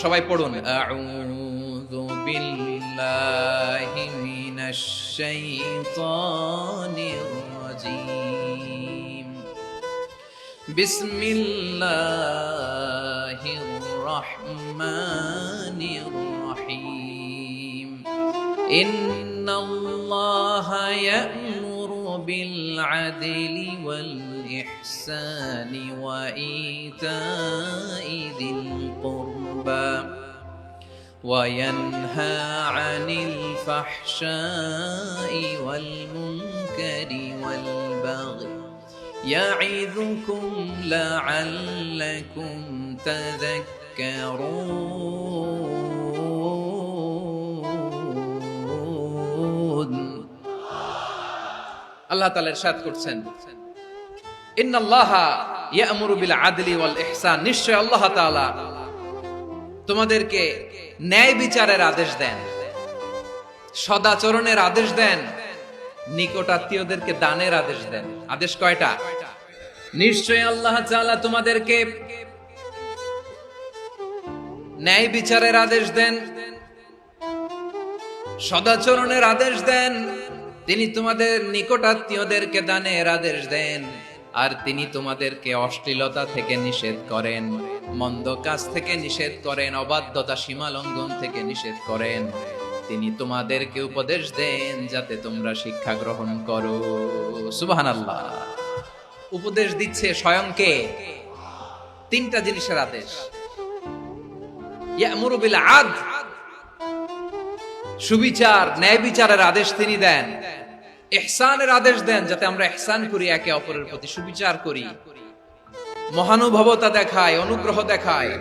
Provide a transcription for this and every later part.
সবাই পড়ুন, আউযু বিল্লাহি মিনাশ শাইতানির রাজীম, বিসমিল্লাহির রহমানির রহিম। ইন্নাল্লাহা ইয়া'মুরু বিল আদলি ওয়াল ইহসানি ওয়া ইতা'i যিল কুরবা ওয়া ইয়ানহা আনিল ফাহশাই ওয়াল মুনকারি ওয়াল বাগই ইয়া'iযুকুম লা'আল্লাকুম তাযাক্কারুন। আল্লাহ তাআলা ইরশাদ করছেন, ইন্নাল্লাহা ইয়া'মুরু বিল আদলি ওয়াল ইহসান, নিশ্চয় আল্লাহ তাআলা তোমাদেরকে ন্যায় বিচারের আদেশ দেন, সদাচরণের আদেশ দেন, নিকটাত্মীয়দেরকে দানের আদেশ দেন। আদেশ কয়টা? নিশ্চয় আল্লাহ তাআলা তোমাদেরকে ন্যায় বিচারের আদেশ দেন, সদাচরণের আদেশ দেন, তিনি তোমাদের নিকটাত্মীয়দেরকে দানের আদেশ দেন, আর তিনি তোমাদেরকে অশ্লীলতা থেকে নিষেধ করেন, মন্দ কাজ থেকে নিষেধ করেন, অবাধ্যতা সীমা লঙ্ঘন থেকে নিষেধ করেন। তিনি তোমাদেরকে উপদেশ দেন যাতে তোমরা শিক্ষা গ্রহণ করো। সুবহানাল্লাহ। উপদেশ দিচ্ছে স্বয়ংকে, তিনটা জিনিসের আদেশ। ইয়া'মুরু বিল আদল, সুবিচার ন্যায় বিচারের আদেশ তিনি দেন। ইহসানের আদেশ দেন, যাতে আমরা ইহসান করি, একে অপরের প্রতি সুবিচার করি, মহানুভবতা দেখায়, অনুগ্রহ দেখায়,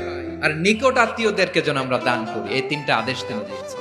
আর নিকট আত্মীয়দেরকে যেন আমরা দান করি। এই তিনটা আদেশ তিনি দিয়েছেন।